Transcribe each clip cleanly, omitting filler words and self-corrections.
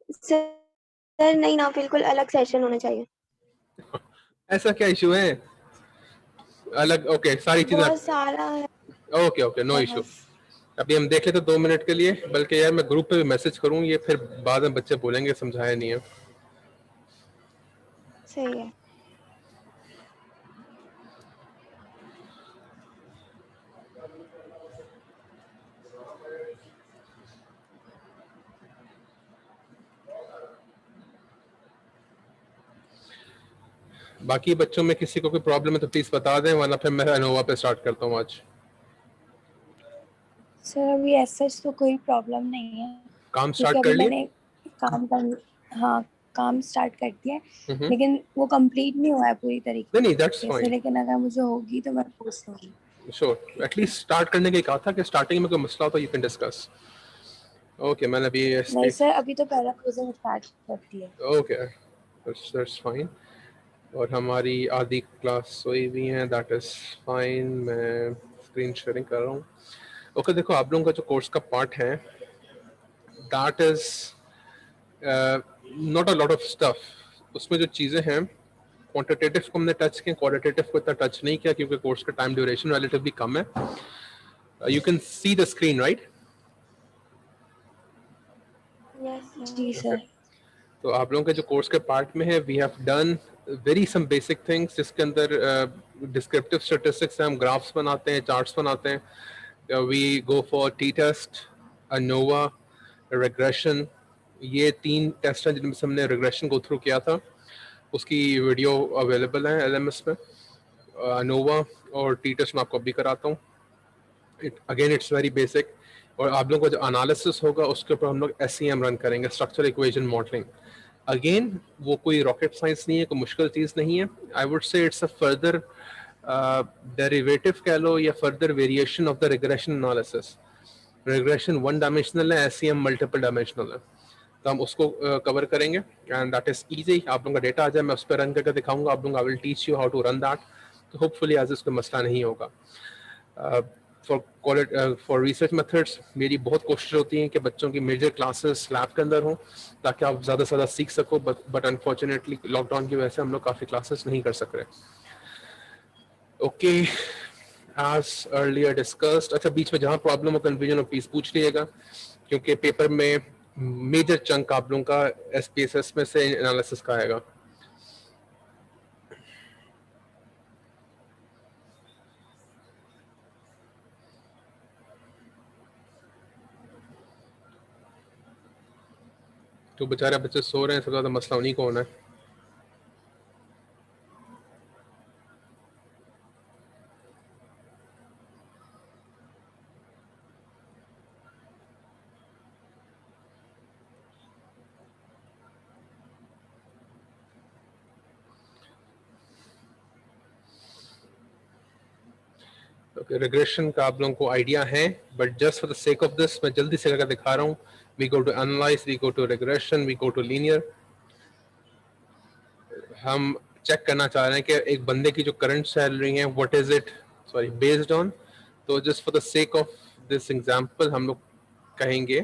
Sir नहीं ना, बिल्कुल अलग सेशन होना चाहिए। ऐसा क्या इशू है? अलग, ओके, सारी चीजें। बहुत सारा है ओके ओके, नो इशू। बस। अभी हम देख लेते 2 मिनट के लिए, बल्कि यार मैं ग्रुप पे भी मैसेज करूँ, ये फिर बाद में बच्चे बोलेंगे समझाया नहीं है। सही है। बाकी बच्चों में किसी को कोई प्रॉब्लम है तो प्लीज बता दें, वरना फिर मैं अनोवा पे स्टार्ट करता हूँ आज। सर अभी ऐसा तो कोई प्रॉब्लम नहीं है, काम क्योंकि स्टार्ट अभी कर लिए? मैंने काम कर हाँ काम स्टार्ट कर दिया है, नहीं लेकिन वो कंप्लीट नहीं हुआ है पूरी नहीं, दैट्स तरीके से। फाइन। लेकिन अगर मुझे होगी तो मैं पूछ लूंगी। श्योर, एटलीस्ट स्टार्ट करने के कहा था कि स्टार्टिंग में कोई मसला हो तो यू कैन डिस्कस। ओके, मैंने अभी नहीं सर, अभी तो पहला क्वेश्चन स्टार्ट कर दिया। Okay, that's fine. और हमारी आधी क्लास सोई हुई है, दैट इज फाइन। मैं स्क्रीन शेयरिंग कर रहा हूँ। ओके, देखो आप लोगों का जो कोर्स का पार्ट है, that is not a lot of stuff. उसमें जो चीज़ें हैं, क्वांटिटेटिव को हमने टच किया, क्वालिटेटिव को इतना टच नहीं किया क्योंकि कोर्स का टाइम ड्यूरेशन रिलेटिवली कम है। You can see the screen right? जी सर। तो आप लोगों के जो कोर्स के पार्ट में है, we have done very some basic things, जिसके अंदर डिस्क्रिप्टिव स्टैटिस्टिक्स हम ग्राफ्स बनाते हैं, चार्ट्स बनाते हैं। We go for T test, ANOVA, regression. ये 3 टेस्ट हैं जिनमें से हमने रिग्रेशन गो थ्रू किया था, उसकी वीडियो अवेलेबल है एलएमएस पे। अनोवा और टी टेस्ट मैं आपको अभी कराता हूँ। Again it's very basic. और आप लोगों का जो एनालिसिस होगा उसके ऊपर हम लोग एसईएम रन करेंगे, स्ट्रक्चर इक्वेशन मॉडलिंग। अगेन वो कोई रॉकेट साइंस नहीं है, कोई मुश्किल चीज़ नहीं है। I would say it's a further derivative कह लो, या further variation of the regression analysis. Regression 1 dimensional है, एसईएम मल्टीपल डायमेंशनल है, तो हम उसको कवर करेंगे। And that is easy. आप लोगों का डेटा आ जाए, मैं उस पर रन करके दिखाऊंगा आप लोगों को। I will teach you how to run that. तो होपफुली आज इसको मसला नहीं होगा। फॉर रिसर्च मेथड्स मेरी बहुत कोशिश होती है कि बच्चों की मेजर क्लासेस लैब के अंदर हों, ताकि आप ज़्यादा से ज़्यादा सीख सको। बट अनफॉर्चुनेटली लॉकडाउन की वजह से हम लोग काफ़ी क्लासेस नहीं कर सक रहे। Okay, as earlier discussed. अच्छा, बीच में जहाँ प्रॉब्लम हो, कन्फ्यूजन हो, प्लीज़ पूछ लीजिएगा, क्योंकि पेपर में मेजर चंक आप लोगों का एसपीएसएस में से एनालिसिस का आएगा। तो बेचारे बच्चे सो रहे हैं, सबसे ज़्यादा मसला उन्हीं को होना है। ओके, रिग्रेशन का आप लोगों को आइडिया है, but just for the sake of this मैं जल्दी से करके दिखा रहा हूँ। We go to analyse, we go to regression, we go to linear. हम चेक करना चाह रहे हैं कि एक बंदे की जो करंट सैलरी है, what is it, sorry, based on. तो just for the sake of this example हम लोग कहेंगे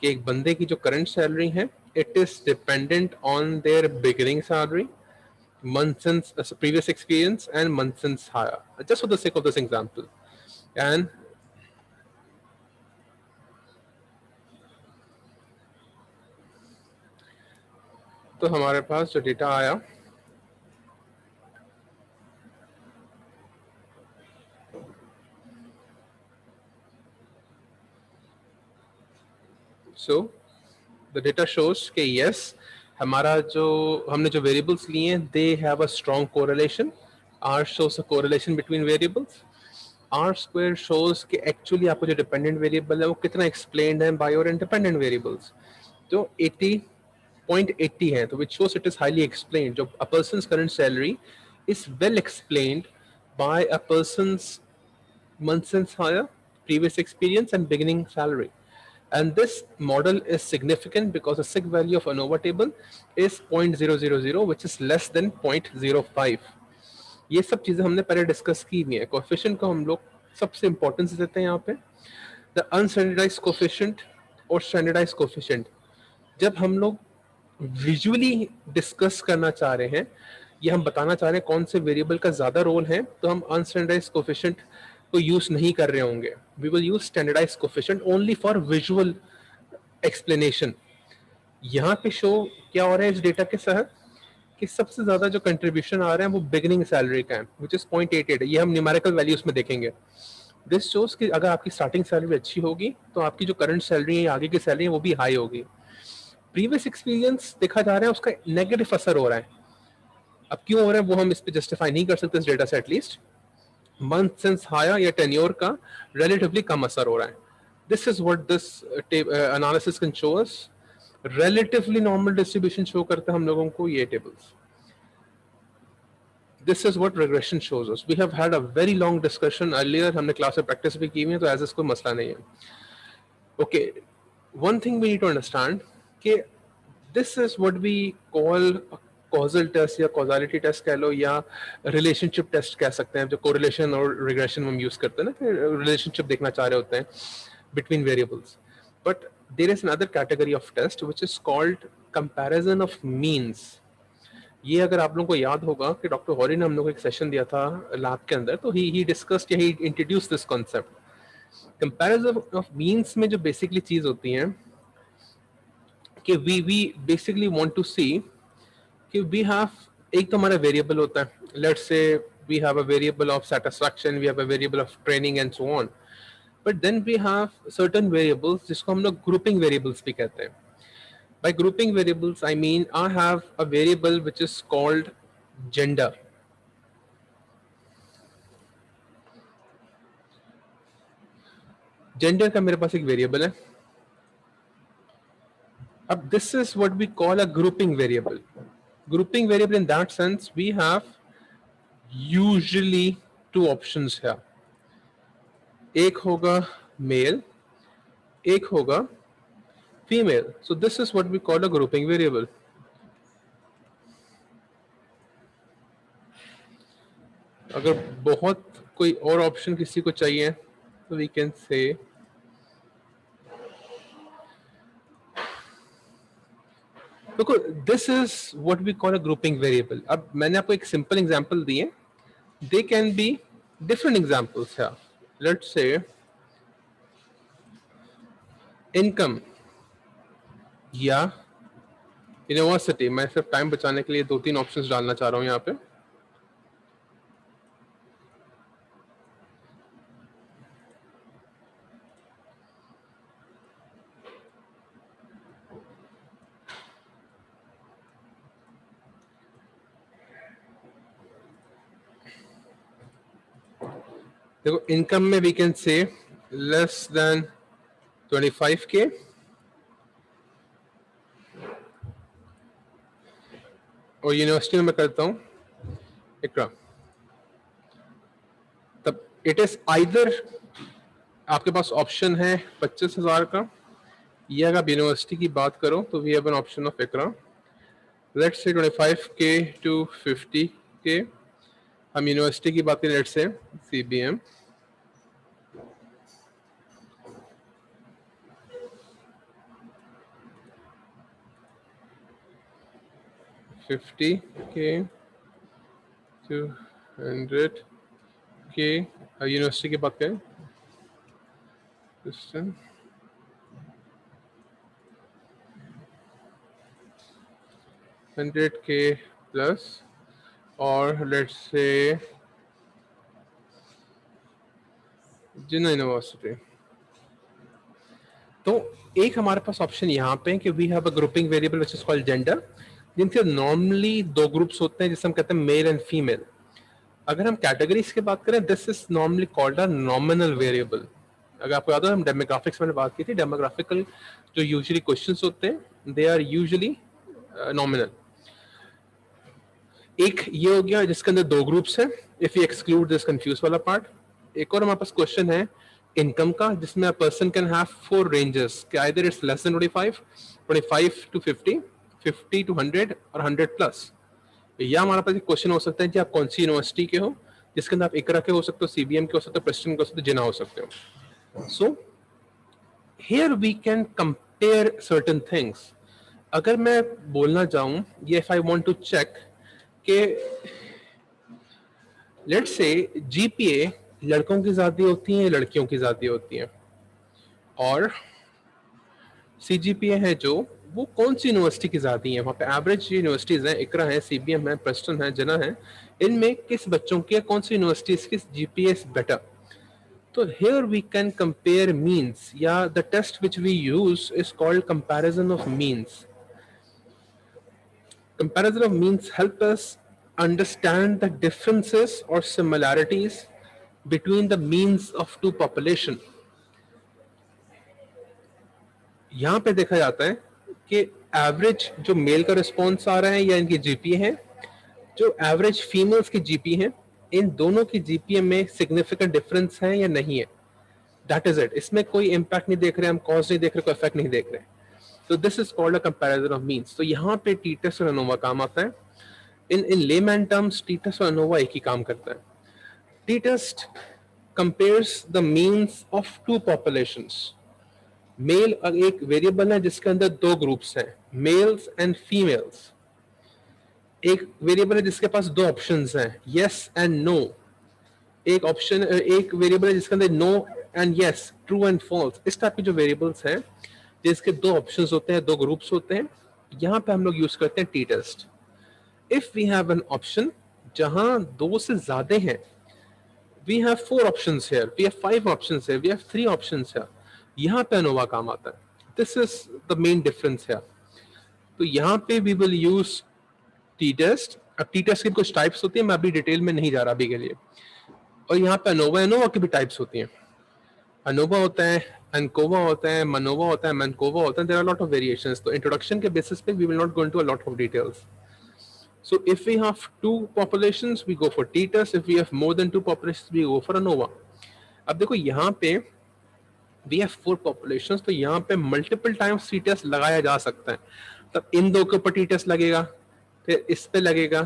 कि एक बंदे की जो करंट सैलरी है, it is dependent on their beginning salary, month since previous experience, and month since hire, just for the sake of this example. And तो हमारे पास जो डेटा आया, सो द डेटा शोज के यस, हमारा जो हमने जो वेरिएबल्स लिए हैं, they have a strong correlation. R shows a correlation between variables. R square shows कि एक्चुअली आपको जो डिपेंडेंट वेरिएबल है वो कितना एक्सप्लेन्ड है बाय योर इंडिपेंडेंट वेरिएबल्स। तो 80.80 है, तो which shows it is highly explained. जो a person's current salary is well explained by a person's month since hire, previous experience, and beginning salary. And this model is significant because the sig value of ANOVA table is 0.000, which is less than 0.05. ये सब चीजें हमने पहले discuss की हुई है। Coefficient को हम लोग सबसे इंपॉर्टेंस देते हैं यहाँ पे। द अनस्टैंडर्डाइज्ड कोएफिशिएंट और स्टैंडर्डाइज्ड कोएफिशिएंट, जब हम लोग विजुअली डिस्कस करना चाह रहे हैं, ये हम बताना चाह रहे हैं कौन से वेरिएबल का ज्यादा रोल है, तो हम अनस्टैंडर्डाइज्ड कोफिशिएंट को यूज नहीं कर रहे होंगे. We will use standardized coefficient only for visual explanation. यहाँ पे शो क्या हो रहा है इस डेटा के साथ कि सबसे ज्यादा जो कंट्रीब्यूशन आ रहा है वो बिगिनिंग सैलरी का है, विच इज 0.88. ये हम न्यूमेरिकल वैल्यूज में देखेंगे. दिस शोज कि अगर आपकी स्टार्टिंग सैलरी अच्छी होगी तो आपकी जो करंट सैलरी है, आगे की सैलरी है, वो भी हाई होगी. प्रीवियस एक्सपीरियंस देखा जा रहा है उसका नेगेटिव असर हो रहा है. अब क्यों हो रहा है वो हम इस पे जस्टिफाई नहीं कर सकते इस डेटा से. एटलीस्ट मंथ सिंस हायर या टेन्योर का रिलेटिवली कम असर हो रहा है. This is what this analysis can show us. Relatively normal distribution show करता है हम लोगों को ये tables. This is what regression shows us. We have had a very long discussion earlier. हमने क्लास में प्रैक्टिस भी की हुई है, तो ऐसा कोई मसला नहीं है. Okay, one thing we need to understand कि this is what we call a causal test या causality test कह लो या relationship test कह सकते हैं. जो correlation और regression हम use करते हैं ना, कि relationship देखना चाह रहे होते हैं between variables. But there is another category of test which is called comparison of means. ये अगर आप लोगों को याद होगा कि डॉक्टर हॉरी ने हम लोग को एक सेशन दिया था लैब के अंदर, तो ही डिस्कस्ड या he introduce this concept. Comparison of means में जो बेसिकली चीज होती है कि we basically want to see कि वी हैव, एक तो हमारा वेरिएबल होता है. Let's say we have a variable of satisfaction, we have a variable of training and so on. But then we have certain variables जिसको हम लोग grouping variables भी कहते हैं. By grouping variables, I mean I have a variable which is called gender. Gender का मेरे पास एक variable है. अब this is what we call a grouping variable. Grouping variable in that sense, we have usually two options here. एक होगा male, एक होगा female. So this is what we call a grouping variable. अगर बहुत कोई और ऑप्शन किसी को चाहिए तो we can say देखो this is what we call a grouping variable. अब मैंने आपको एक simple example दिए. They can be different examples here. Let's say income या यूनिवर्सिटी. मैं सिर्फ टाइम बचाने के लिए 2-3 ऑप्शंस डालना चाह रहा हूं यहाँ पे. देखो इनकम में we can say less than 25K, और यूनिवर्सिटी में मैं करता हूं इकरा. तब इट इज आइदर आपके पास ऑप्शन है 25,000 का, या अगर आप यूनिवर्सिटी की बात करो तो we have an option of Iqra. Let's say 25K to 50K. हम यूनिवर्सिटी की बात करें, let's say CBM. $50K to 100K. University की बात करें, सिस्टम $100K प्लस, और लेट्स से जिन्ना यूनिवर्सिटी. तो एक हमारे पास ऑप्शन यहाँ पे कि we have a grouping variable which is called gender, जिनके नॉर्मली दो ग्रुप्स होते हैं जिसे हम कहते हैं मेल एंड फीमेल. अगर हम कैटेगरीज की बात करें, this is normally called a nominal variable. अगर आपको याद हो, हम डेमोग्राफिक्स में बात की थी, डेमोग्राफिकल जो यूजुअली क्वेश्चंस होते हैं दे आर यूजुअली नॉमिनल. एक ये हो गया जिसके अंदर दो ग्रुप्स हैं, if you exclude this confuse वाला पार्ट. एक और हमारे पास क्वेश्चन है इनकम का, जिसमें a person can have 4 ranges कि either it's less than 25, 25 to 50, 50 to 100 और 100 प्लस. या हमारे पास एक क्वेश्चन हो सकता है कि आप कौन सी यूनिवर्सिटी के हो, जिसके अंदर आप इकरा के हो सकते हो, CBM के हो सकते हो, प्रेस्टन के हो सकते हो, जिना हो सकते हो. So here we can compare certain things. अगर मैं बोलना चाहूँ ये if I want to check कि लेट्स से जीपीए लड़कों की ज्यादा होती है लड़कियों की ज्यादा होती है, और सीजीपीए है जो वो कौन सी यूनिवर्सिटी की ज्यादा है, वहाँ पे एवरेज यूनिवर्सिटीज हैं, इकरा है, सीबीएम है, प्रेस्टन है, जना है, इनमें किस बच्चों की कौन सी यूनिवर्सिटीज की GPA is better. So here we can compare means. Yeah, the test which we use is called comparison of means. Comparison of means help us understand the differences or similarities between the means of two population. यहाँ पे देखा जाता है कि average जो mail का response आ रहा है या इनकी जीपीए है, जो एवरेज फीमेल्स की जीपीए है, इन दोनों की जीपीए में सिग्निफिकेंट डिफरेंस है या नहीं है. That is it. इसमें कोई इम्पैक्ट नहीं देख रहे, हम कॉज नहीं देख रहे, कोई इफेक्ट नहीं देख रहे. तो this is called a comparison of means. तो यहाँ पे टी टेस्ट और अनोवा काम आता है. In layman terms T test और अनोवा एक ही काम करता है. T test compares the means of two populations. Male एक वेरिएबल है जिसके अंदर दो ग्रुप्स हैं, मेल्स एंड फीमेल्स. एक वेरिएबल है जिसके पास दो ऑप्शंस हैं, यस एंड नो. एक ऑप्शन, एक वेरिएबल है जिसके अंदर no and yes, true and false. इस टाइप के जो वेरिएबल्स हैं जिसके दो ऑप्शंस होते हैं, दो ग्रुप्स होते हैं, यहाँ पे हम लोग यूज करते हैं T test. If we have an option जहां दो से ज्यादा हैं, we have 4 options here, we have 5 options here, we have 3 options here, यहाँ पे अनोवा काम आता है. This is the main difference here. तो यहाँ पे we will use T test. अब टी टेस्ट की कुछ टाइप्स होती है, मैं अभी डिटेल में नहीं जा रहा अभी के लिए. और यहाँ पे अनोवा, अनोवा की भी टाइप्स होती हैं. अनोवा होता है, अनकोवा होता है, मनोवा होता है, मनकोवा होता है. There are lot of variations. तो इंट्रोडक्शन के बेसिस पे we will not go into a lot of details. So if we have 2 populations, we go for t-test. If we have more than 2 populations, we go for ANOVA. अब देखो यहाँ पे we have 4 populations, तो यहाँ पे multiple times t-test लगाया जा सकता है. तब इन दो के ऊपर t-test लगेगा, फिर इस पे लगेगा,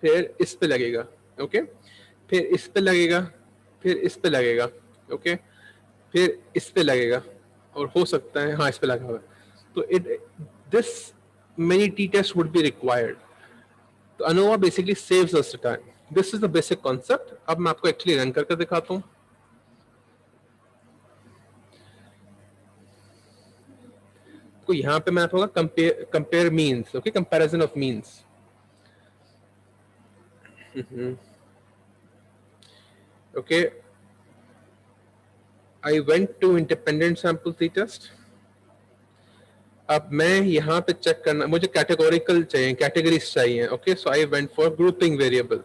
फिर इस पे लगेगा, ओके, फिर इस पे लगेगा, फिर इस पे लगेगा, ओके, फिर इस पे लगेगा, और हो सकता है हाँ इस पे लगा हुआ है. तो this many t-tests would be required. तो ANOVA basically saves us time. This is the basic concept. अब मैं आपको एक्चुअली रन करके दिखाता हूं. तो यहाँ पे मैं आपको compare means, okay, comparison of means. Okay, I went to independent sample T test. अब मैं यहाँ पे चेक करना, मुझे कैटेगोरिकल चाहिए, कैटेगरीज चाहिए, okay. So I went for grouping variable.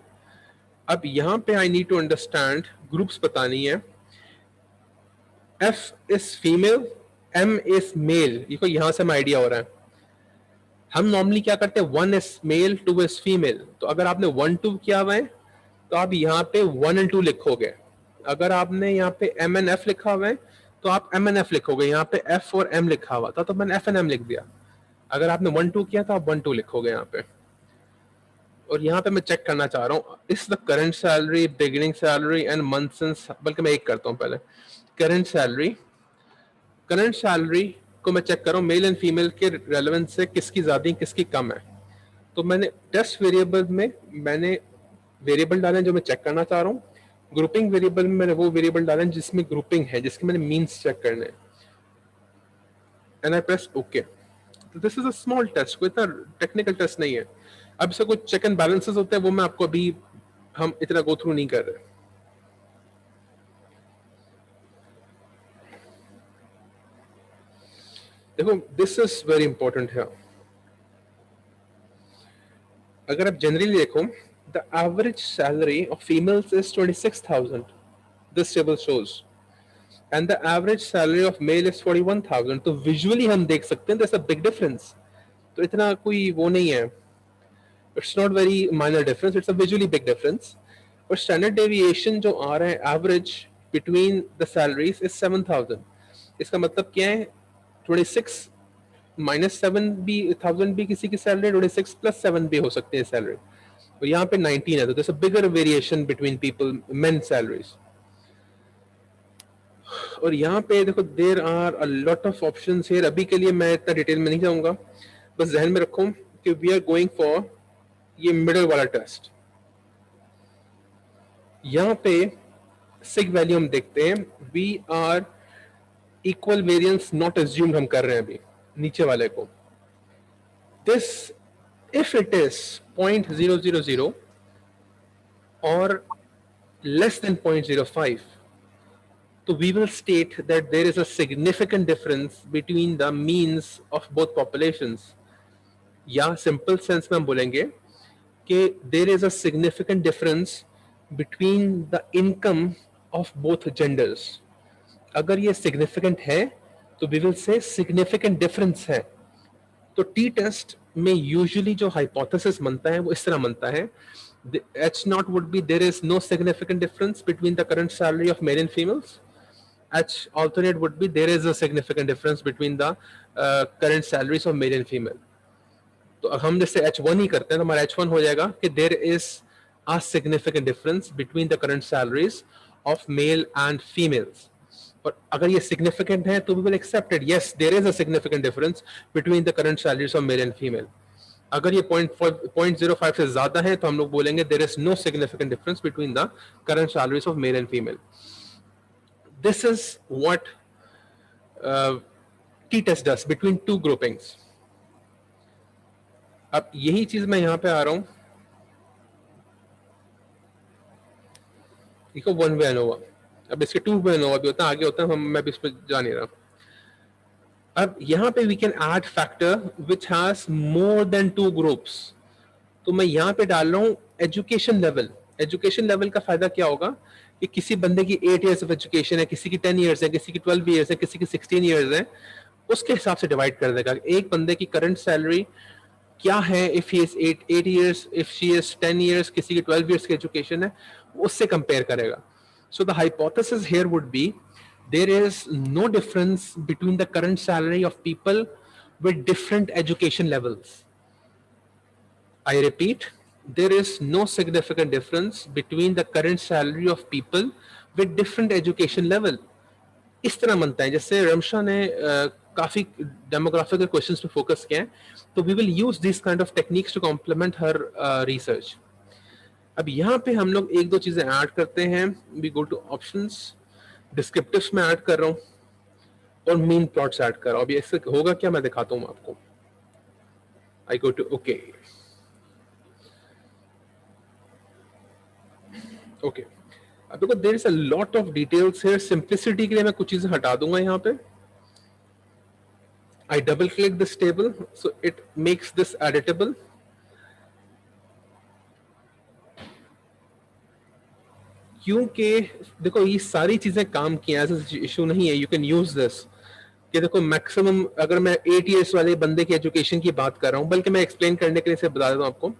अब यहाँ पे I need to understand groups बतानी है. F is female, M is male. ये यहाँ से हमें आइडिया हो रहा है. हम नॉर्मली क्या करते हैं, 1 इज मेल, 2 इज फीमेल. तो अगर आपने 1 2 किया हुआ है तो आप यहाँ पे 1 and 2 लिखोगे. अगर आपने यहाँ पे एम एंड एफ लिखा हुआ है तो आप एम एन एफ लिखोगे. यहाँ पे एफ और एम लिखा हुआ था तो मैंने एफ एन एम लिख दिया. अगर आपने 1 2 किया तो आप 1 2 लिखोगे यहाँ पे. और यहाँ पे मैं चेक करना चाह रहा हूँ इस the current salary, beginning salary and months, बल्कि मैं एक करता हूँ पहले. करंट सैलरी को मैं चेक कर रहा हूँ मेल एंड फीमेल के रेलेवेंस से किसकी ज्यादा किसकी कम है. तो मैंने टेस्ट वेरिएबल में मैंने वेरिएबल डाले जो मैं चेक करना चाह रहा हूँ. ग्रुपिंग वेरिएबल में मैंने वो वेरिएबल डाले जिसमें ग्रुपिंग है, जिसके मैंने मीन्स चेक करने हैं. And I press okay. तो this is a small test, कोई इतना टेक्निकल टेस्ट नहीं है. अब इससे कुछ चेक एंड बैलेंसेस होते हैं, वो मैं आपको अभी हम इतना गो थ्रू नहीं कर रहे. देखो दिस इज वेरी इंपॉर्टेंट है. अगर आप जनरली देखो, the average salary of females is 26,000. This table shows, and the average salary of male is 41,000. तो visually हम देख सकते हैं there's a big difference. तो इतना कोई वो नहीं है. It's not very minor difference. It's a visually big difference. और standard deviation जो आ रहा है average between the salaries is 7,000. इसका मतलब क्या है, 26 minus 7 भी 1000 भी किसी की सैलरी, 26 plus 7 भी हो सकती है सैलरी. और यहाँ पे 19 है, तो there's a bigger variation between people, men salaries. और यहाँ पे देखो there are a lot of options here. अभी के लिए मैं इतना डिटेल में नहीं जाऊंगा. बस जहन में रखो कि वी आर गोइंग फॉर ये मिडल वाला टेस्ट। यहाँ पे सिग वैल्यू हम देखते हैं, we are equal variance not assumed हम कर रहे हैं अभी नीचे वाले को। दिस इफ इट इज 0.000 और less than 0.05, so we will state that there is a significant difference between the means of both populations. या simple sense में हम बोलेंगे कि there is a significant difference between the income of both genders. अगर ये significant है तो we will say significant difference है। तो टी टेस्ट में यूजुअली जो हाइपोथेसिस बनता है वो इस तरह बनता है, H naught would be there is no significant difference between the current salary of male and females. H alternate would be there is a significant difference between the current salaries of male and female. तो हम जैसे H1 ही करते हैं तो हमारा H1 हो जाएगा कि there is a significant difference between the current salaries of male and females. और अगर ये significant है तो we will accept it. Yes, there is a significant difference between the current salaries of male and female. अगर ये 0.05 से ज्यादा है तो हम लोग बोलेंगे there is no significant difference between the current salaries of male and female. This is what t-test does between two groupings. अब यही चीज मैं यहां पे आ रहा हूं, देखो वन वे एनोवा, अब इसके टू वे एनोवा भी होता है, आगे होता है, मैं भी इस पर जा नहीं रहा। अब यहाँ पे we can add factor which has more than two groups. तो मैं यहाँ पे डाल रहा हूँ एजुकेशन लेवल। एजुकेशन लेवल का फायदा क्या होगा कि किसी बंदे की 8 इयर्स ऑफ एजुकेशन है, किसी की 10 इयर्स है, किसी की 12 इयर्स है, किसी की 16 इयर्स है, उसके हिसाब से डिवाइड कर देगा। एक बंदे की करंट सैलरी क्या है if he is 8 years, if she is 10 years, किसी की 12 इयर्स की एजुकेशन है, उससे कंपेयर करेगा। So the hypothesis here would be there is no difference between the current salary of people with different education levels. I repeat, there is no significant difference between the current salary of people with different education level. इस तरह बनता है जैसे रमशा ने काफी डेमोग्राफिकल questions पे focus किया है, तो we will use this kind of techniques to complement हर रिसर्च। अब यहाँ पे हम लोग एक दो चीजें ऐड करते हैं। वी गो टू ऑप्शंस, डिस्क्रिप्टिव्स में ऐड कर रहा हूं और मीन प्लॉट्स ऐड कर रहा हूं। अभी इससे होगा क्या मैं दिखाता हूं आपको। I go to okay okay. अब देखो there is a lot of details here. Simplicity के लिए मैं कुछ चीजें हटा दूंगा यहाँ पे। I double click this table so it makes this editable. क्योंकि देखो ये सारी चीजें काम की हैं, ऐसा इशू नहीं है, यू कैन यूज दिस। कि देखो मैक्सिमम अगर मैं 8 इयर्स वाले बंदे की एजुकेशन की बात कर रहा हूं, बल्कि मैं एक्सप्लेन करने के लिए से बता देता हूं आपको।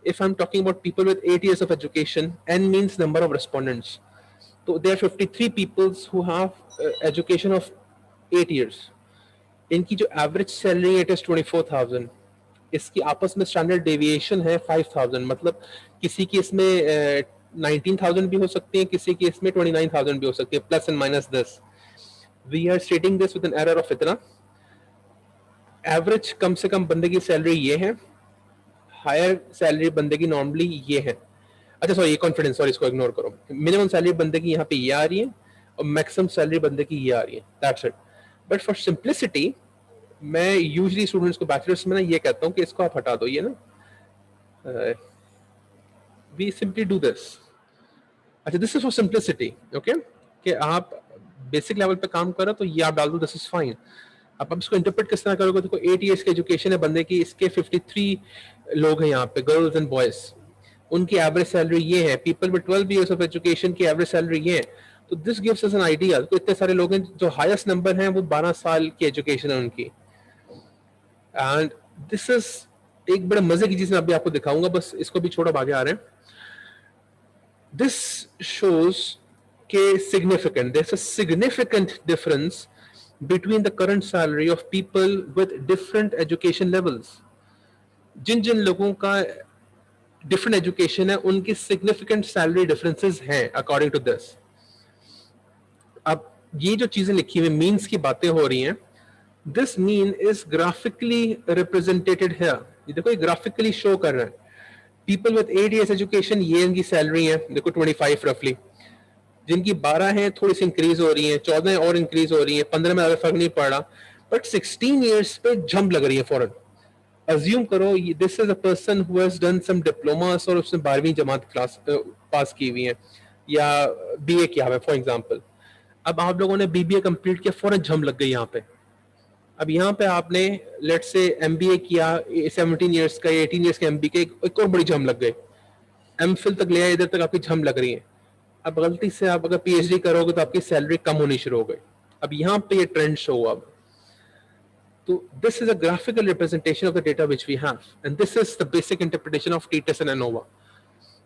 If I am talking about people with 8 years of education, n means number of respondents, तो there are 53 peoples who have education of 8 years. इनकी जो एवरेज सैलरी इट इज 24,000। इसकी आपस में स्टैंडर्ड डेविएशन है 5,000, मतलब किसी की इसमें 19,000 भी हो सकती है, किसी की इसमें 29,000 भी हो सकती है, plus and minus this. We are stating this with an error of इतना। एवरेज कम से कम बंदे की सैलरी ये है, हायर सैलरी बंदे की नॉर्मली ये है। अच्छा सॉरी, ये कॉन्फिडेंस, सॉरी इसको इग्नोर करो। मिनिमम सैलरी बंदे की यहाँ पे ये आ रही है और मैक्सिमम सैलरी बंदे की ये आ रही है, that's it. But for simplicity मैं यूजुअली स्टूडेंट्स को बैचलर्स में ना ये कहता हूँ कि इसको आप हटा दो, ये ना वी सिंपली डू दिस। अच्छा this is for simplicity, okay, कि आप बेसिक लेवल पे काम करो तो ये आप डाल दो, दिस इज फाइन। अब इसको इंटरप्रेट किस तरह करोगे, देखो 8 इयर्स की एजुकेशन है बंदे की, इसके 53 लोग हैं यहाँ पे, गर्ल्स एंड बॉयज, उनकी एवरेज सैलरी ये है। People with 12 years of education की एवरेज सैलरी ये है। तो this gives us an idea. तो इतने सारे लोग हैं, जो हाईएस्ट नंबर हैं वो 12 साल की एजुकेशन है उनकी। एंड दिस इज एक बड़े मजे की चीज मैं अभी आपको दिखाऊंगा, बस इसको भी छोड़ो, आगे आ रहे हैं। This shows significant, there's a significant difference between the current salary of people with different education levels. जिन जिन लोगों का different education है उनकी significant salary differences हैं according to this. अब ये जो चीजें लिखी हुई मीन्स की बातें हो रही हैं, This mean is graphically represented here. ये देखो ये graphically show कर रहा है. People with 8 years education ये इनकी सैलरी है, देखो 25 roughly. जिनकी 12 है थोड़ी सी इंक्रीज हो रही है, 14 और इंक्रीज हो रही है, 15 में फर्क नहीं पड़ रहा, बट 16 इयर्स पे जंप लग रही है फौरन. अज्यूम करो this is a person who has done some diplomas और उसने 12वीं जमात क्लास पास की हुई है या बीए किया है फॉर एग्जांपल. अब आप लोगों ने बीबीए कंप्लीट किया, फौरन जंप लग गई यहाँ पे. अब यहाँ पे आपने लेट्स से एमबीए किया 17 इयर्स का, 18 इयर्स का एमबीए के, एक और बड़ी जंप लग गई. एमफिल तक ले आए, इधर तक आपकी जंप लग रही है. अब गलती से आप अगर पीएचडी करोगे तो आपकी सैलरी कम होनी शुरू हो गई. अब यहाँ पे ये ट्रेंड शो हुआ. तो this is a graphical representation of the data which we have and this is the basic interpretation of T test and ANOVA.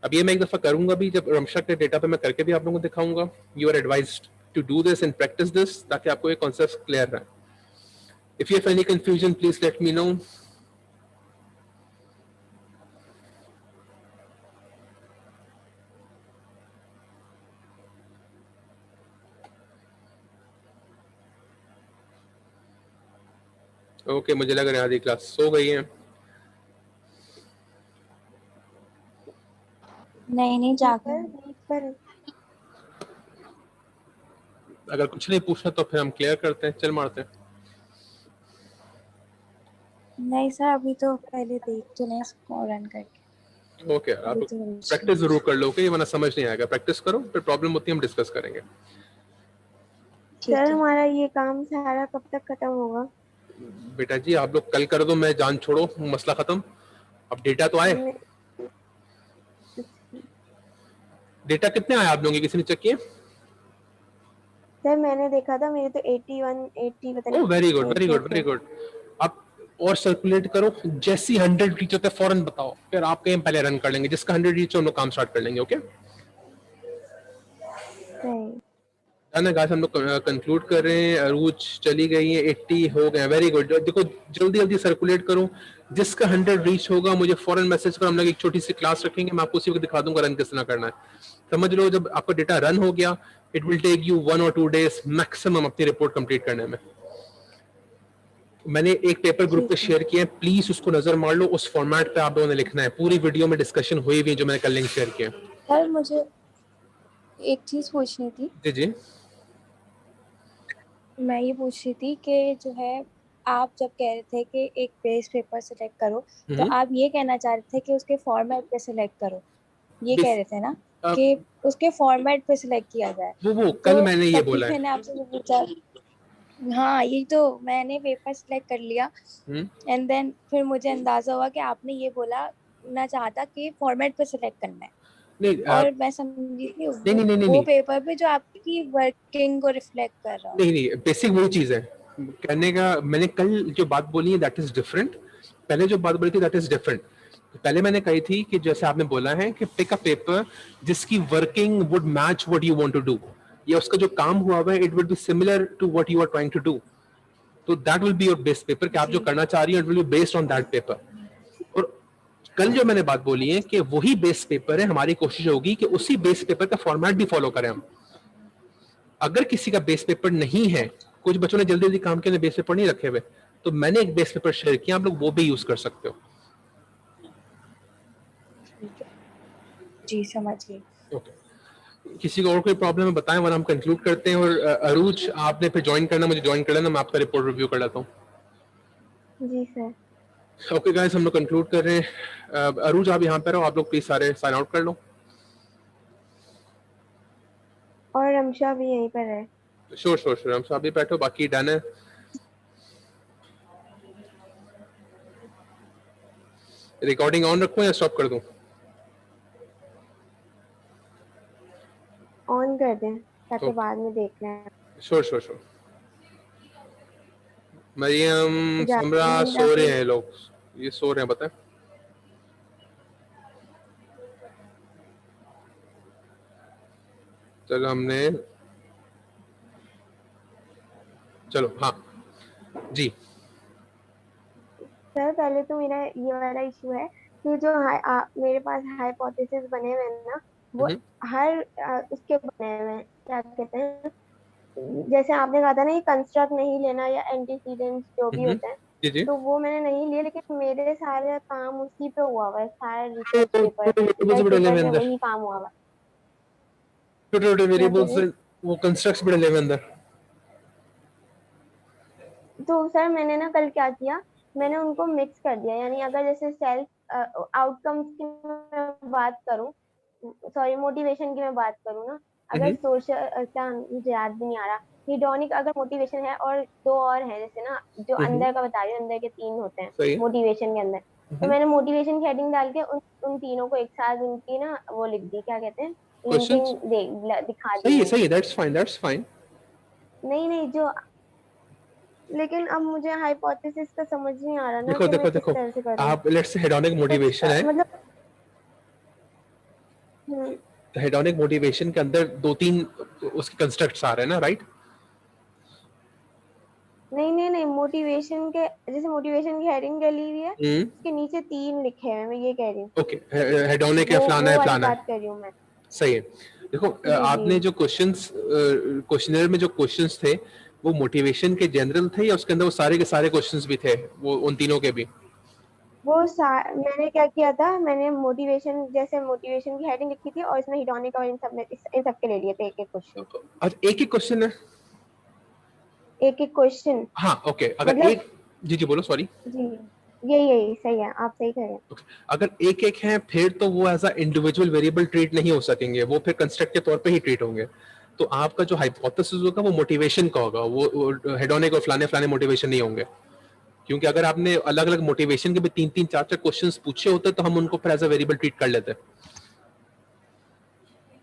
अब ये मैं एक दफा करूंगा भी, जब रमशा के डेटा पे मैं करके भी आप लोगों को दिखाऊंगा. You are advised to do this and practice this ताकि आपको ये कॉन्सेप्ट्स क्लियर रहे. If you have any confusion please let me know. Okay, मुझे लग रहा है आधी क्लास सो गई है. नहीं जाकर पर अगर कुछ नहीं पूछना तो फिर हम क्लियर करते हैं, चल मारते हैं. नहीं सर, अभी तो पहले देख तो लें इसको रन करके. ओके, आप अभी तो प्रैक्टिस जरूर कर लो, वरना समझ नहीं आएगा. प्रैक्टिस करो, फिर प्रॉब्लम होती है हम डिस्कस करेंगे. ठीक सर है. हमारा ये काम सारा कब तक खत्म होगा? बेटा जी आप लोग कल कर दो, मैं जान छोड़ो, मसला खत्म. अब डेटा तो आए. डेटा कितने आए आप लोगों के, किसी ने चेक किए? सर मैंने देखा था, मेरे तो 81 80 पता नहीं. Oh very good very good very good. अब और सर्कुलेट करो, जैसी 100 रीच होते फौरन बताओ, फिर आप कहीं पहले रन कर लेंगे. जिसका 100 रीच हो हम लोग काम स्टार्ट कर लेंगे. ओके डन है गाइस, हम लोग कंक्लूड कर रहे हैं. अरूज चली गई है, 80 हो गए. Very good. देखो जल्दी जल्दी सर्कुलेट करो, जिसका 100 रीच होगा मुझे फौरन मैसेज करो. हम लोग एक छोटी सी क्लास रखेंगे, मैं आपको उसी वक्त दिखा दूंगा रन किस तरह करना है. समझ लो जब आपका डेटा रन हो गया, इट विल टेक यू 1 और 2 डेज मैक्सिमम अपनी रिपोर्ट कंप्लीट करने में. मैंने एक पेपर ग्रुप पे शेयर किया है, प्लीज उसको नजर मार लो. उस फॉर्मेट पे आप लोगों ने लिखना है. पूरी वीडियो में डिस्कशन हुई हुई है जो मैंने कल लिंक शेयर किया. सर मुझे एक चीज पूछनी थी. जी जी. मैं ये पूछ रही थी कि जो है आप जब कह रहे थे कि एक बेस पेपर सिलेक्ट करो, तो आप ये कहना चाह रहे थे कि उसके फॉर्मेट पे सिलेक्ट करो, ये कह रहे थे ना कि उसके फॉर्मेट पे सिलेक्ट किया जाए. वो कल मैंने ये बोला है. मैंने आपसे पूछा. हाँ, ये तो मैंने पेपर सिलेक्ट कर लिया एंड देन फिर मुझे अंदाजा हुआ कि आपने ये बोला ना चाहता कि फॉर्मेट पे सिलेक्ट करना है. नहीं, और मैं समझी थी नहीं, वो पेपर पे जो आपकी वर्किंग को रिफ्लेक्ट कर रहा हो. नहीं बेसिक वही चीज है. कहने का मैंने कल जो बात बोली है दैट इज डिफरेंट. पहले जो बात बोली थी दैट इज डिफरेंट. पहले मैंने कही थी कि जैसे आपने बोला है कि पिक अ पेपर जिसकी working would match what you want to do, या उसका जो काम हुआ है it will be similar to what you are trying to do. तो that will be your best paper, कि आप जो करना चाह रही हो it will be based on that paper. और कल जो मैंने बात बोली है कि वही बेस पेपर है, हमारी कोशिश होगी कि उसी बेस पेपर का फॉर्मेट भी फॉलो करें हम. अगर किसी का बेस पेपर नहीं है, कुछ बच्चों ने जल्दी जल्दी काम के लिए बेस पेपर नहीं रखे हुए, तो मैंने एक बेस पेपर शेयर किया, आप लोग वो भी यूज कर सकते हो. जी समझ गई. ओके. किसी को और कोई प्रॉब्लम है बताएं, वरना हम कंक्लूड करते हैं. और अरूज आपने फिर ज्वाइन करना, मुझे ज्वाइन कर लेना, मैं आपका रिपोर्ट रिव्यू कर लेता हूँ. जी सर. ओके गाइस, हम लोग कंक्लूड कर रहे हैं. अरूज आप यहाँ पे रहो, आप लोग प्लीज सारे साइन आउट कर लो. और रमशा भी यहीं पर है. श्योर हम सब भी बैठो, बाकी डन है. रिकॉर्डिंग ऑन रखूं या स्टॉप कर दूं? ऑन कर दें ताकि बाद में देख लें. श्योर. मरियम समरा सो रहे हैं लोग, ये सो रहे हैं बताएं. चलो चलो हाँ जी. सर पहले तो मेरा ये वाला इशू है कि जो मेरे पास हाइपोथेसिस बने हुए हैं ना, वो हर उसके बने हुए हैं, क्या कहते हैं, जैसे आपने कहा था ना, ये कंस्ट्रक्ट नहीं लेना या एंटीसीडेंट्स जो भी होते हैं, जी जी। तो वो मैंने नहीं लिए, लेकिन मेरे सारे काम उसी पे हुआ हुआ है, सारे रिसर्च तो पेपर, वेरिएबल्स रिसर्च बड़े पेपर लेवे पे अंदर, वही काम हुआ हुआ है। छोटे छोटे क्या कह वेरिएबल्स, रहे हैं? वो कंस्ट्रक्ट्स बड़े लेवे अंदर। तो सर मैंने ना कल क्या किया, मैंने उनको मिक्स कर दिया, यानी अगर जैसे सेल्फ आउटकम्स की मैं बात करूं, सॉरी मोटिवेशन की मैं बात करूं ना, अगर हम्म। सोशल क्या मुझे याद भी नहीं आ रहा, हिडोनिक अगर मोटिवेशन है और दो और है जैसे ना, जो हम्म। अंदर का बता रही हूँ, अंदर के तीन होते हैं सही है। मोटिवेशन के अंदर, तो हम्म। मैंने मोटिवेशन की हेडिंग डाल के उन तीनों को एक साथ उनकी ना वो लिख दी, क्या कहते हैं, क्वेश्चंस। लिंकिंग दिखा दी सही है, उनको। That's fine, that's fine. नहीं नहीं जो, लेकिन अब मुझे हाइपोथेसिस का समझ नहीं आ रहा ना देखो कि मैं देखो किस देखो, तरह से करूं। आप लेट्स से हेडोनिक कुछ मोटिवेशन है। मतलब हम्म, हेडोनिक मोटिवेशन के अंदर दो तीन उसके कंस्ट्रक्ट्स आ रहे हैं ना, राइट? नहीं नहीं नहीं, मोटिवेशन के जैसे मोटिवेशन की हेडिंग डली हुई है, हम्म। उसके नीचे तीन लिखे हैं, मैं ये कह रही हूँ। ओके, हेडोनिक है, वो फलाना वाली बात है। कर रही हूँ मैं। सही है। देखो, जी जी। आपने जो क्वेश्चंस, क्वेश्चनर में जो क्वेश्चंस थे, वो मोटिवेशन के जनरल थे या उसके अंदर वो सारे के सारे क्वेश्चंस भी थे, वो उन तीनों के भी? मैंने क्या किया था, मैंने मोटिवेशन जैसे मोटिवेशन की हेडिंग लिखी थी, और इसमें हिडोनिक और इन सब के ले लिए थे एक एक क्वेश्चन। और एक ही क्वेश्चन है? एक एक क्वेश्चन हाँ, ओके, अगर मतलब, एक, जी जी बोलो, सॉरी। जी यही यही सही है, आप सही कह रहे हैं। ओके, अगर एक एक है फिर तो वो as a individual variable treat नहीं हो सकेंगे, वो फिर कंस्ट्रक्ट के तौर पे ही ट्रीट होंगे। तो आपका जो हाइपोथेसिस होगा वो मोटिवेशन का होगा, वो हेडोनिक और फलाने फलाने मोटिवेशन नहीं होंगे। क्योंकि अगर आपने अलग अलग मोटिवेशन के भी तीन तीन चार चार क्वेश्चंस पूछे होते तो हम उनको फिर एज अ वेरिएबल ट्रीट कर लेते।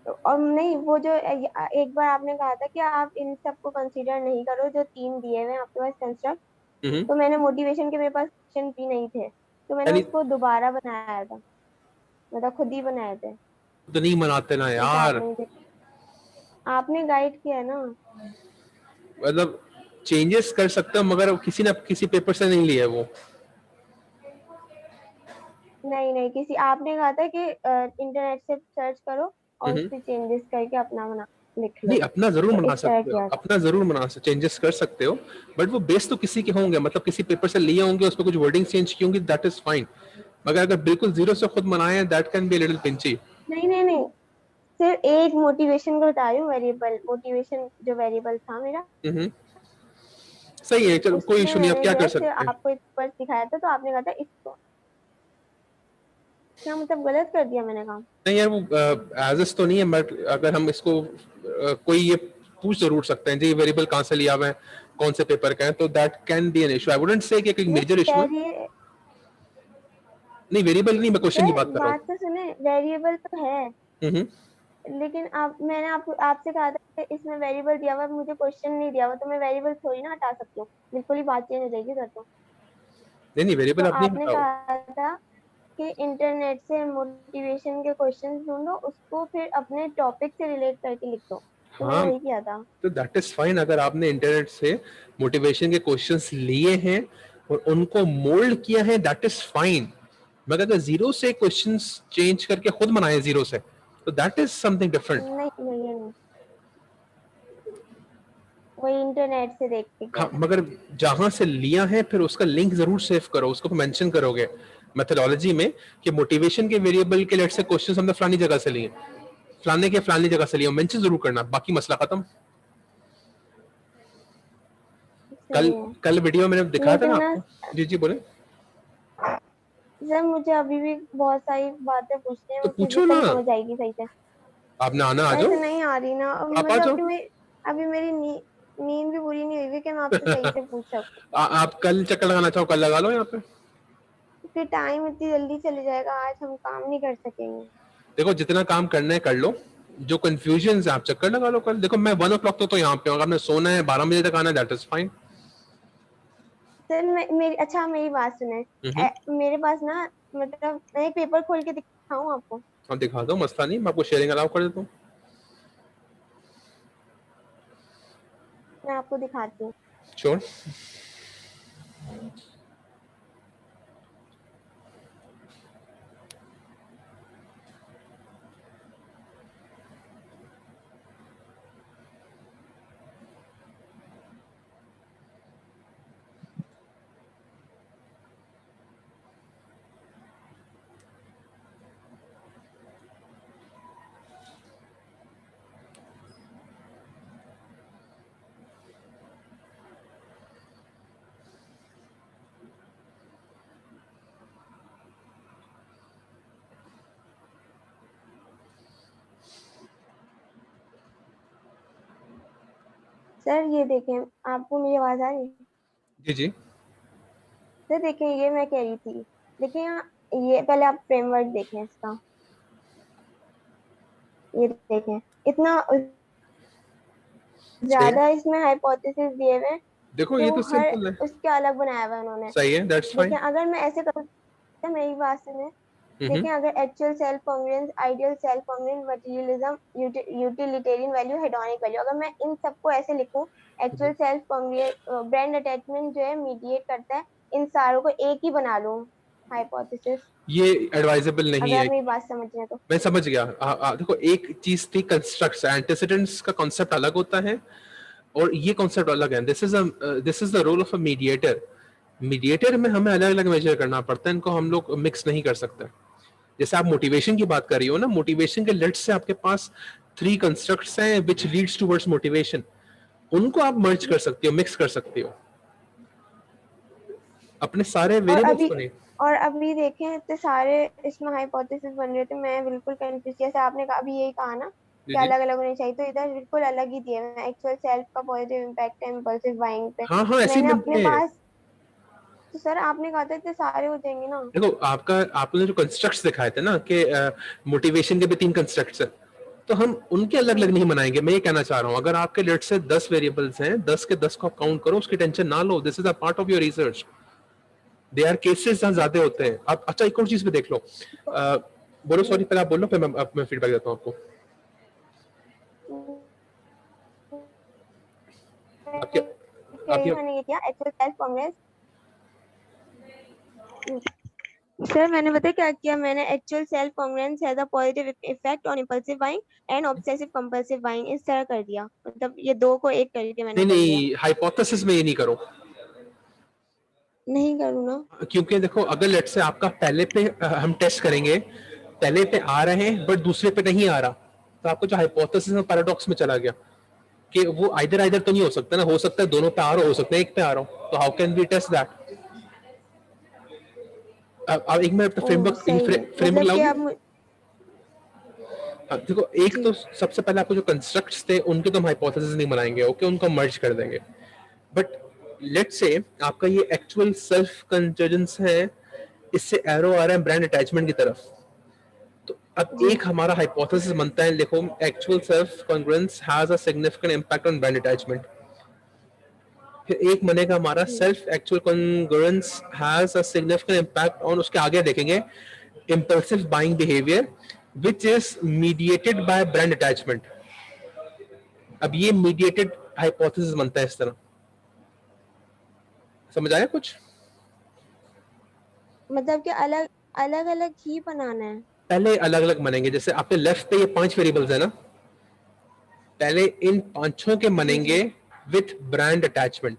और नहीं, वो जो एक बार आपने कहा था कि आप इन सबको कंसीडर नहीं करो जो तीन दिए हुए हैं आपके पास कंस्ट्रक्ट, तो मैंने मोटिवेशन के मेरे पास क्वेश्चन भी नहीं थे, तो मैंने यानी उसको दोबारा बनाया था, मतलब खुद ही बनाए थे। तो नहीं मनाते ना जैसे यार। आपने मुझे, आपने गाइड किया है ना। मतलब चेंजेस कर सकते हो मगर किसी ना किसी पेपर से नहीं लिया है वो। नहीं नहीं, किसी आपने कहा था कि इंटरनेट से सर्च करो और उस हम्म। पे चेंजेस करके अपना बना लिख लो, नहीं, अपना जरूर तो बना इस तरह सकते हो, किया था। अपना जरूर बना सकते, चेंजेस कर सकते हो। बट वो बेस तो किसी के होंगे, मतलब किसी पेपर से लिए होंगे, उस पर कुछ वर्डिंग चेंज की होंगी, दैट इज फाइन। मगर अगर बिल्कुल जीरो से खुद बनाए हैं, दैट कैन बी लिटिल पिंची। नहीं नहीं नहीं, सिर्फ एक मोटिवेशन को बता रही हूँ, वेरिएबल मोटिवेशन जो वेरिएबल था मेरा, हम्म। सही है, चलो कोई उसमें इशू नहीं, आप मैंने क्या जो कर है सिर्फ सकते हैं। आपको एक पर्स दिखाया था, तो आपने कहा था इसको, क्या मतलब गलत कर दिया मैंने काम? नहीं यार, वो एज तो नहीं है, बट अगर हम इसको कोई ये पूछ जरूर सकते हैं जी, वेरिएबल कहाँ से लिया हुआ है, कौन से पेपर का है, तो that can be an issue. I wouldn't say कि कोई नहीं मेजर इशू है। वेरिए नहीं, वेरिएबल नहीं, मैं क्वेश्चन की सर बात कर रहा बात तो सुने, वेरिएबल तो है, हूँ। लेकिन आप मैंने आपसे कहा था कि इसमें वेरिएबल दिया हुआ है, मुझे क्वेश्चन नहीं दिया हुआ, तो मैं वेरिएबल थोड़ी ना हटा सकती हूँ, बिल्कुल ही बात चेंज हो जाएगी सर तो। नहीं नहीं, तो वेरिएबल आप नहीं आपने बताओ। कहा था कि इंटरनेट से मोटिवेशन के क्वेश्चंस ढूंढो, उसको फिर अपने टॉपिक से रिलेट करके लिख दो, तो मैंने हाँ, वही किया था। तो दैट इज फाइन। अगर आपने इंटरनेट से मोटिवेशन के क्वेश्चंस लिए हैं और उनको मोल्ड किया है, दैट इज फाइन। मगर अगर जीरो से क्वेश्चंस चेंज करके खुद बनाए जीरो से, तो दैट इज समथिंग डिफरेंट। नहीं नहीं नहीं, वही इंटरनेट से देख के किया हाँ, था। मगर जहां से लिया है फिर उसका लिंक जरूर सेव करो, उसको मेंशन करोगे मेथोडोलॉजी में कि मोटिवेशन के वेरिएबल के लेट से क्वेश्चंस हमने फलानी जगह से लिए, फलाने के फलानी जगह से लिए, मेंशन जरूर करना, बाकी मसला खत्म। कल सही है। कल वीडियो मैंने दिखाया था ना लेकिन ना आपको। जी जी बोले। सर, मुझे अभी भी बहुत सारी बातें पूछनी है, तो मुझे पूछो तभी ना, समझ आएगी सही से। आपने आना, आ जाओ। ऐसे नहीं आ रही ना, अब आप आ मतलब जाओ। अभी मेरी नींद भी पूरी नहीं हुई है कि मैं आपसे सही से पूछ सकूं। आप कल चक्कर लगाना चाहो, कल लगा लो यहाँ पे। फिर टाइम इतनी जल्दी चले जाएगा, आज हम काम नहीं कर सकेंगे। देखो, जितना काम करना है कर लो, जो कंफ्यूजन है आप चक्कर लगा लो कल। देखो मैं 1 o'clock तो यहाँ पे हूँ, अगर आपने सोना है 12 बजे तक आना है, दैट इज फाइन। सर मेरी अच्छा मेरी बात सुने, मेरे पास ना, मतलब मैं एक पेपर खोल के दिखाऊं आपको? आप दिखा दो, मसला नहीं, मैं आपको शेयरिंग अलाउ कर देता हूँ। मैं आपको दिखाती हूँ। श्योर। सर ये देखें, आपको मेरी आवाज आ रही है? जी जी। सर देखें, ये मैं कह रही थी, देखिए यहाँ, ये पहले आप फ्रेमवर्क देखें इसका, ये देखें, इतना सही है, ज्यादा इसमें हाइपोथेसिस दिए हुए हैं देखो कि ये वो तो हर सिंपल है। उसके अलग बनाया हुआ है उन्होंने। सही है, दैट्स फाइन। देखिए अगर मैं ऐसे करूँ, तो मेरी बात सुने, हम्म। देखें अगर actual self congruence, ideal self congruence, materialism, utilitarian value, hedonic value, अगर मैं इन सबको ऐसे लिखूं, actual self congruence, brand attachment जो है मीडिएट करता है, इन सारों को एक ही बना लूं हाइपोथेसिस, ये एडवाइजेबल नहीं अगर आप है। मेरी बात समझ रहे हैं तो। मैं समझ गया। देखो एक चीज थी कंस्ट्रक्ट्स, एंटीसीडेंट्स का कॉन्सेप्ट अलग होता है और ये कॉन्सेप्ट अलग है। This is the role of a mediator. Mediator में हमें अलग अलग मेजर करना पड़ता है, इनको हम लोग मिक्स नहीं कर सकते। जैसे आप मोटिवेशन की बात कर रही हो ना, मोटिवेशन के लेट्स से आपके पास 3 कंस्ट्रक्ट्स हैं विच लीड्स टुवर्ड्स मोटिवेशन, उनको आप मर्ज कर सकती हो, मिक्स कर सकती हो अपने सारे और वेरिएबल्स अभी को नहीं। और अभी देखें तो सारे इसमें हाइपोथेसिस बन रहे थे, मैं बिल्कुल कंफ्यूज, जैसे आपने कहा अभी यही कहा ना जी कि जी। अलग अलग होने चाहिए, तो इधर बिल्कुल अलग ही दिए हुए हैं, एक्चुअल सेल्फ का पॉजिटिव इम्पैक्ट है इम्पल्सिव बाइंग पे। हाँ हाँ, ऐसे ही मैंने अपने बनते हैं। पास, तो सर आपने कहा था इतने सारे हो जाएंगे ना। देखो आपका, आपने जो कंस्ट्रक्ट्स दिखाए थे ना कि मोटिवेशन के भी 3 कंस्ट्रक्ट्स हैं, तो हम उनके अलग अलग नहीं बनाएंगे। मैं ये कहना चाह रहा हूँ, अगर आपके लेट से 10 वेरिएबल्स हैं, 10 के 10 को आप काउंट करो, उसकी टेंशन ना लो। This is a part of your research. They are cases जहाँ ज्यादा होते हैं। आप अच्छा एक और चीज भी देख लो। बोलो, सॉरी, पहले आप बोलो, फिर मैं फीडबैक देता हूँ आपको। आपके आपके मैंने ये किया एक्चुअल सेल्फ कांग्रेस, सर मैंने पता है क्या किया, मैंने actual self congruence has a positive effect on impulsive buying and obsessive compulsive buying, इस तरह कर दिया, मतलब ये दो को एक करके मैंने नहीं कर दिया। नहीं, हाइपोथेसिस में ये नहीं करो। नहीं करूँ ना? क्योंकि देखो, अगर लेट से आपका पहले पे हम टेस्ट करेंगे, पहले पे आ रहे हैं बट दूसरे पे नहीं आ रहा, तो आपको जो हाइपोथेसिस में पैराडॉक्स में चला गया कि वो आइदर आइदर तो नहीं हो सकता ना, हो सकता है दोनों पे आ रहा हो सकता है एक पे आ रहा हो, तो how can we test that? अब एक मैं अपना ओह सही है, फ्रेमवर्क मतलब कि लाऊंगी। अब देखो एक जी। तो सबसे पहले आपको जो कंस्ट्रक्ट्स थे उनके तो हम हाइपोथेसिस नहीं बनाएंगे, ओके, उनको मर्ज कर देंगे। बट लेट्स से आपका ये एक्चुअल सेल्फ कंजर्जेंस है, इससे एरो आ रहा है ब्रांड अटैचमेंट की तरफ। तो अब जी एक हमारा हाइपोथेसिस बनता है, देखो, actual self congruence has a significant impact on brand attachment. फिर एक बनेगा हमारा जी self actual congruence has a significant impact on, उसके आगे देखेंगे impulsive buying behavior which is mediated by brand attachment। अब ये मीडिएटेड हाइपोथेसिस बनता है इस तरह। समझ आया कुछ? मतलब कि अलग अलग अलग ही बनाना है। पहले अलग अलग बनेंगे, जैसे आपके लेफ्ट पे ये 5 वेरिएबल्स है ना, पहले इन पांचों के जी जी। बनेंगे with brand attachment.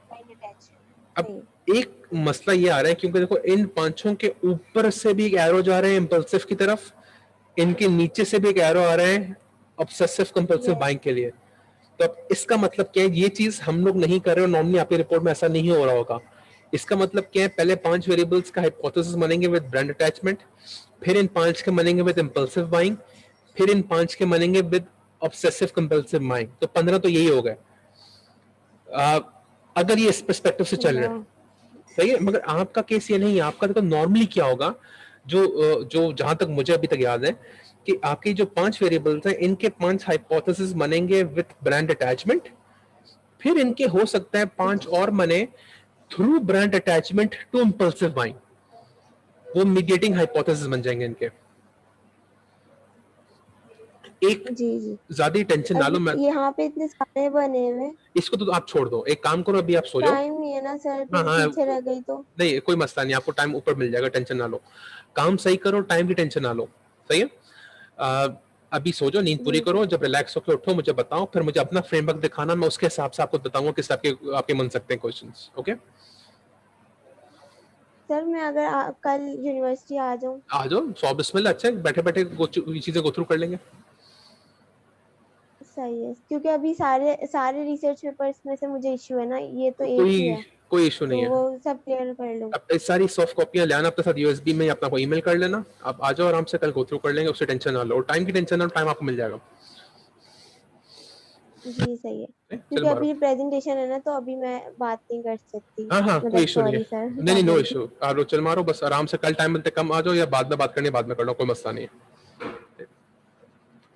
Brand attach, अब सही। एक मसला ये आ रहा है, क्योंकि देखो इन पांचों के ऊपर से भी एक एरो जा रहे हैं इंपल्सिव की तरफ, इनके नीचे से भी एक एरो आ रहे हैं ऑब्सेसिव कंपल्सिव यस। बाइंग के लिए। तो अब इसका मतलब क्या है? ये चीज हम लोग नहीं कर रहे हो, नॉर्मली आपकी रिपोर्ट में ऐसा नहीं हो रहा होगा। इसका मतलब क्या है? पहले 5 वेरिएबल्स का हाइपोथेसिस बनेंगे विद ब्रांड अटैचमेंट, फिर इन 5 के बनेंगे विद इंपल्सिव बाइंग, फिर इन 5 के बनेंगे विद ऑब्सेसिव कंपल्सिव बाइंग। तो 15 तो यही हो गए, अगर ये इस पर्सपेक्टिव से चल रहे हैं। अल्लाह। सही है, मगर आपका केस ये नहीं है। आपका देखो नॉर्मली क्या होगा, जो जहां तक मुझे अभी तक याद है, कि आपकी जो 5 वेरिएबल्स हैं, इनके 5 हाइपोथेसिस बनेंगे विद ब्रांड अटैचमेंट, फिर इनके हो सकता है 5 और बने through brand attachment to impulsive buying. वो मीडिएटिंग हाइपोथेसिस बन जाएंगे इनके। एक जी जी। ज्यादा टेंशन ना अब लो। मैं यहाँ पे इतने सारे बने हुए, इसको तो आप छोड़ दो, एक काम करो, अभी आप सो जाओ। टाइम नहीं है ना सर, हाँ फिर हाँ, पीछे रह गई तो। नहीं कोई मसला नहीं, आपको टाइम ऊपर मिल जाएगा, टेंशन ना लो। काम सही करो, टाइम की टेंशन ना लो। सही है। आ, अभी सो जाओ, नींद पूरी जी जी। करो, जब रिलैक्स होकर उठो मुझे बताओ, फिर मुझे अपना फ्रेमवर्क दिखाना, मैं उसके हिसाब से आपको बताऊंगा किस टाइप के आपके बन सकते हैं क्वेश्चंस। ओके, सर मैं अगर कल यूनिवर्सिटी आ जाऊँ? आ जाओ, 100 बिस्मिल्लाह। अच्छा है, बैठे बैठे ये चीजें गो थ्रू कर लेंगे। सही है, क्योंकि अभी सारे सारे रिसर्च पेपर्स में से मुझे इश्यू है ना, ये तो एक कोई ही है, कोई इशू तो नहीं है। वो सब क्लियर कर लूँ। अब इस सारी सॉफ्ट कॉपियां ले आना अपने साथ यूएसबी में, अपना को ईमेल कर लेना। आप आ जाओ आराम से, कल गो थ्रू कर लेंगे, उससे टेंशन ना लो, और टाइम की टेंशन ना लो, टाइम आपको मिल जाएगा। जी सही है, चल क्योंकि मारो। अभी प्रेजेंटेशन है ना, तो अभी मैं बात नहीं कर सकती। हाँ हाँ, कोई मतलब इशू नहीं है। सॉरी सर, नहीं नहीं, नो सॉरी। इशू। आप लोग चल मारो बस आराम से, कल टाइम मिलते कम आ जाओ, या बाद में बात करनी है बाद में कर लो, कोई मसला नहीं है।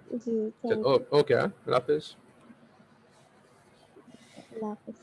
जी चल thank you. Okay, Allah Hafiz. Allah Hafiz.